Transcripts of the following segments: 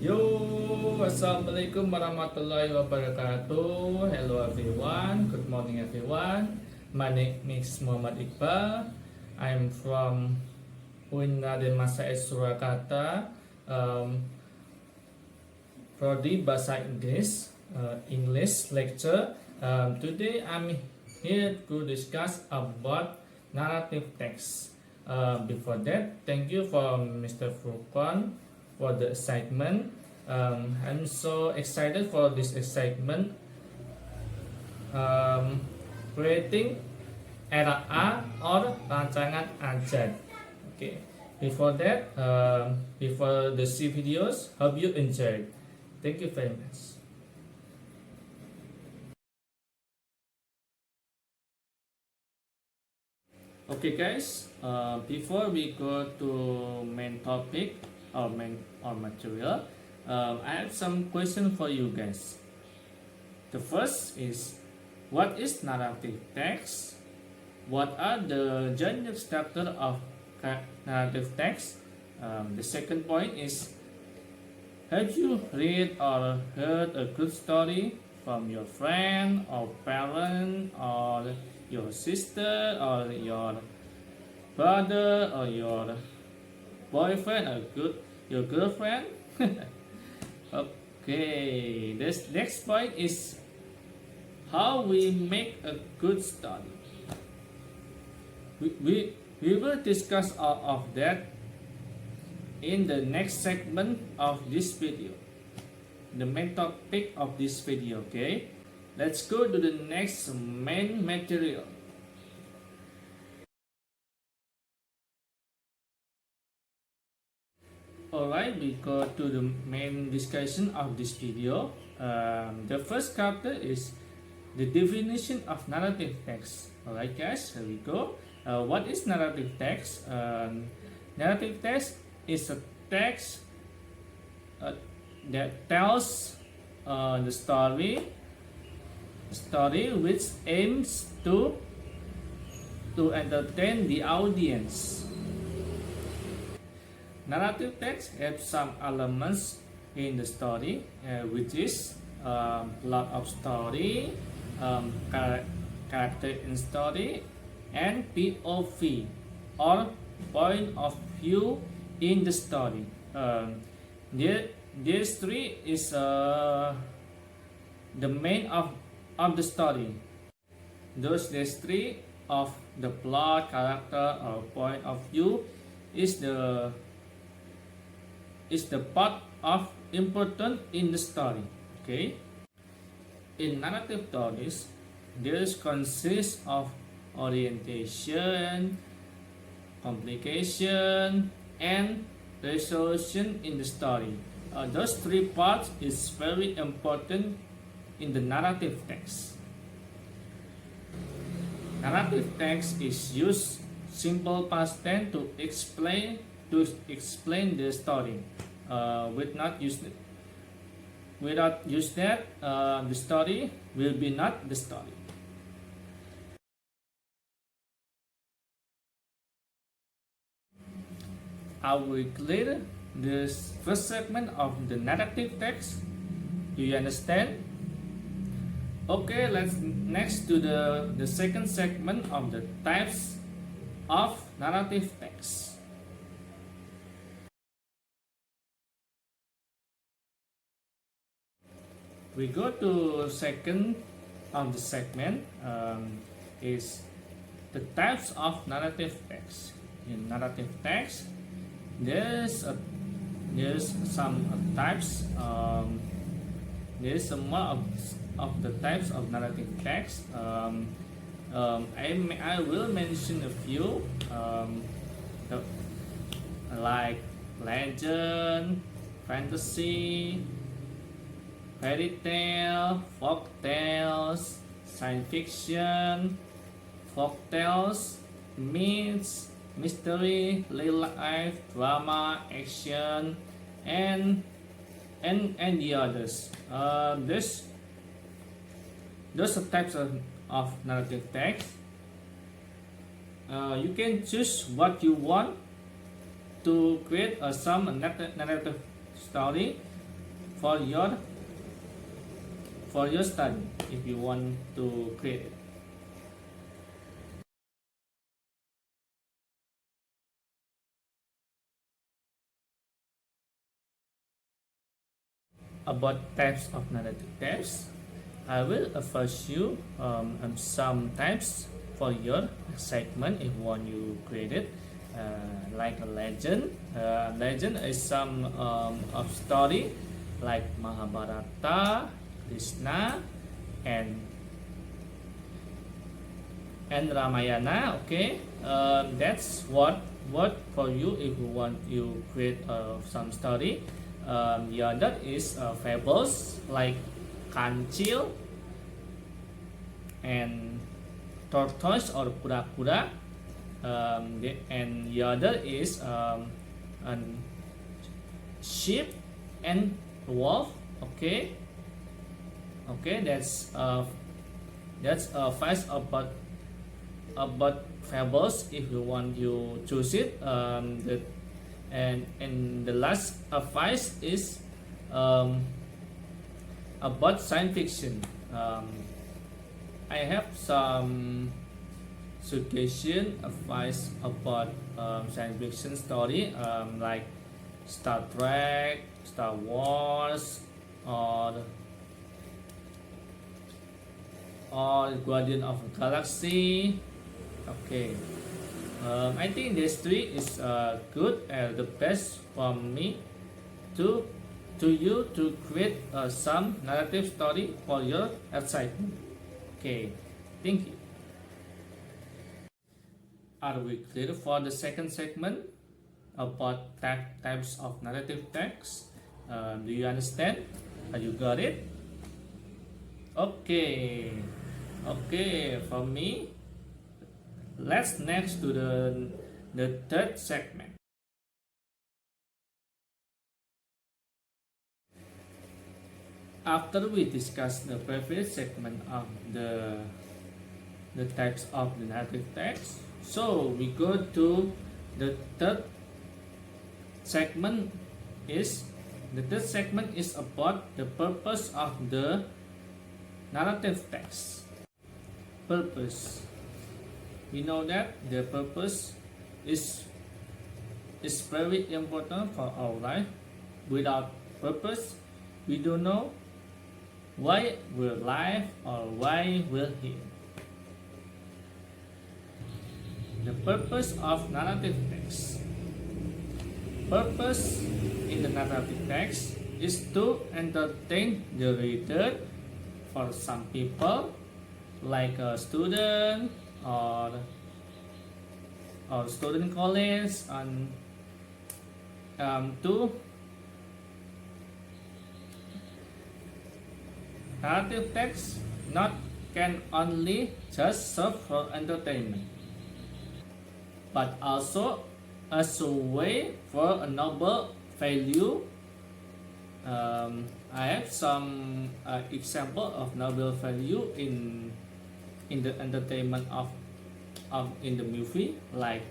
Yo, assalamualaikum warahmatullahi wabarakatuh. Hello everyone. Good morning everyone. My name is Muhammad Iqbal. I'm from UIN Masa Surakarta. Prodi Bahasa Inggris, English lecture. Today I'm here to discuss about narrative text. Before that, thank you for Mr. Furqan for the excitement. I'm so excited for this excitement. Creating era A or rancangan Ajad. Okay. Before that, before the C videos, hope you enjoyed. Thank you very much. Okay guys, before we go to main topic or material, I have some question for you guys. The first is, what is narrative text? What are the genre structure of narrative text? The second point is, have you read or heard a good story from your friend or parent or your sister or your brother or your boyfriend or your girlfriend? Okay, this next point is how we make a good story. We will discuss all of that in the next segment of this video, the main topic of this video. Okay, let's go to the next main material. Alright, we go to the main discussion of this video. The first chapter is the definition of narrative text. Alright guys, here we go. What is narrative text? Narrative text is a text that tells the story which aims to entertain the audience. Narrative text have some elements in the story, which is plot of story, character in story, and POV or point of view in the story. These three is the main of the story. These three of the plot, character, or point of view is the part of important in the story. Okay. In narrative stories, this consists of orientation, complication, and resolution in the story. Those three parts is very important in the narrative text. Narrative text is used simple past tense to explain the story. Without use that, the story will be not the story. Are we clear? This first segment of the narrative text. Do you understand? Okay, let's next to the second segment of the types of narrative text. We go to second of the segment, is the types of narrative text. In narrative text, there's some types. There's some more of the types of narrative text. I will mention a few, like legend, fantasy, fairy tale, folk tales, science fiction, folk tales, myths, mystery, real life, drama, action, and the others. Those are types of narrative text. You can choose what you want to create some narrative story. for your study if you want to create it. About types of narrative text, I will first you some types for your segment if one you created, like a legend. Legend is some of story like Mahabharata, Krishna, and Ramayana. Okay, that's what for you if you want you create some story. The other is fables like Kancil and tortoise or kura-kura. And the other is sheep and wolf. Okay, that's first about fables if you want you choose it. And the last advice is about science fiction. I have some suggestion advice about science fiction story, like Star Trek, Star Wars, or Guardian of the Galaxy. Okay, I think these three is good and the best for me to you to create some narrative story for your excitement. Okay, thank you. Are we clear for the second segment about types of narrative text? Do you understand? You got it? Okay. For me, let's next to the third segment. After we discuss the previous segment of the types of the narrative text, so we go to the third segment. The third segment is about the purpose of the narrative text. Purpose. We know that the purpose is very important for our life. Without purpose, we don't know why we're alive or why we're here. The purpose of narrative text. Purpose in the narrative text is to entertain the reader. For some people, like a student or student college, and to narrative text not can only just serve for entertainment, but also as a way for a noble value. I have some example of noble value in the entertainment of in the movie, like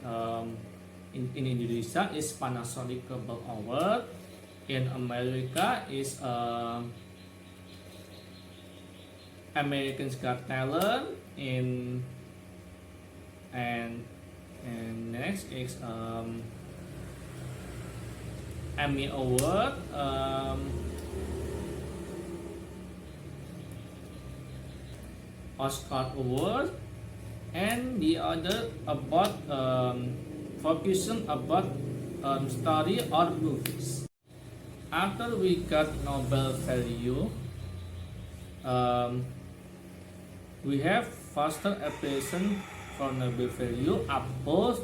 in Indonesia is Panasonic Cable Award. In America is American's Got Talent. And next is Emmy Award, Oscar Award, and the other about focusing about story or movies. After we got Nobel value, we have faster appreciation for Nobel value opposed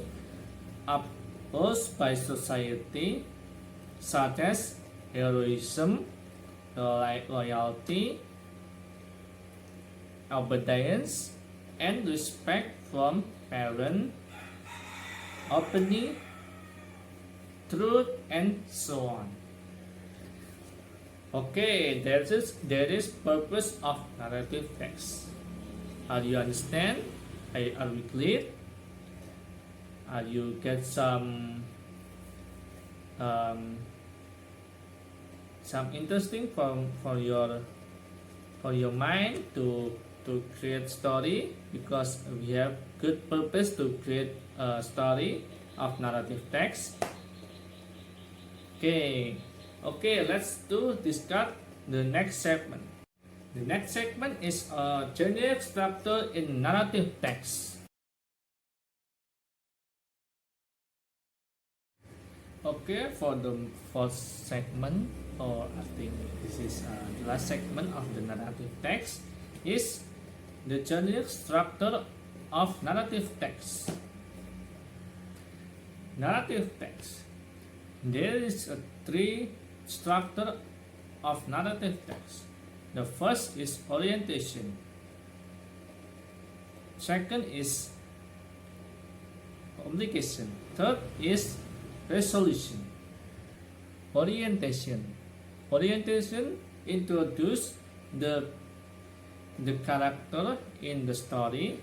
by society, such as heroism, loyalty, obedience, and respect from parents, openness, truth, and so on. Okay, that is purpose of narrative text. Are you understand? Are we clear? Are you get some some interesting for your mind to create story, because we have good purpose to create a story of narrative text. Okay, let's discuss the next segment. The next segment is a generic structure in narrative text. Okay, for the first segment, or I think this is the last segment of the narrative text, is the generic structure of narrative text. Narrative text. There is a three structure of narrative text. The first is orientation. Second is complication. Third is resolution. Orientation. Orientation introduce the character in the story,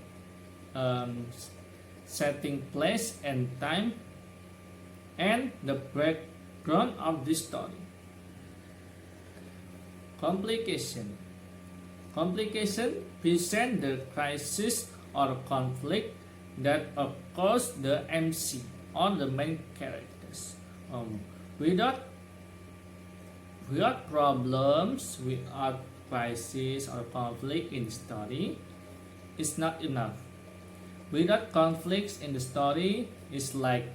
setting place and time, and the background of the story. Complication. Complication present the crisis or conflict that occurs the MC or the main characters. Without problems, without crisis or conflict in the story, it's not enough. Without conflicts in the story, it's like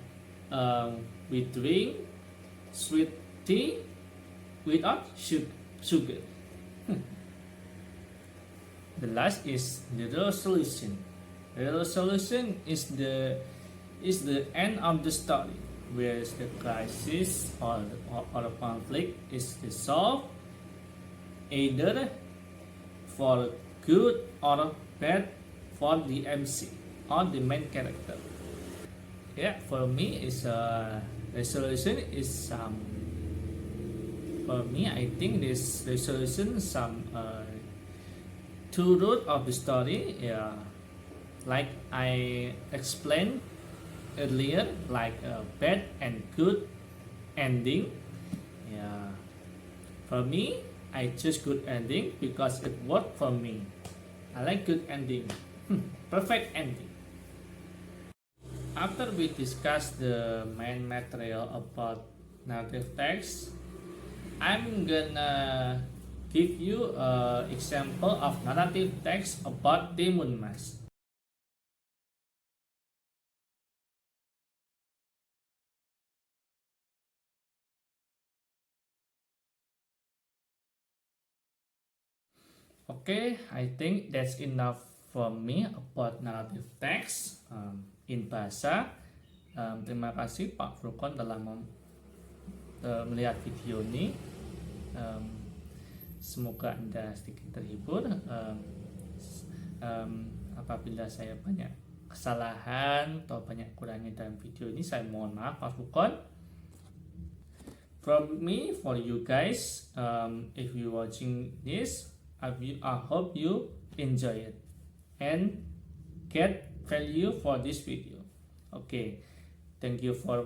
we drink sweet tea without sugar. The last is the resolution. The resolution is the end of the story, where the crisis or the conflict is resolved, either for good or bad for the MC or the main character. Yeah, for me, is resolution is some. For me, I think this resolution some two root of the story. Yeah, like I explained earlier, like a bad and good ending. Yeah, for me, I choose good ending because it worked for me. I like good ending. Perfect ending. After we discuss the main material about narrative text, I'm gonna give you an example of narrative text about Timun Mas. Okay, I think that's enough for me about narrative text in bahasa. Terima kasih Pak Furqon telah melihat video ini. Semoga Anda sedikit terhibur. Apabila saya banyak kesalahan atau banyak kurangnya dalam video ini, saya mohon maaf Pak Furqon. From me, for you guys, if you watching this, I hope you enjoy it and get value for this video. Okay, thank you for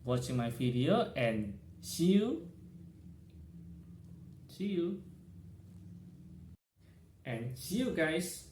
watching my video and see you and see you guys.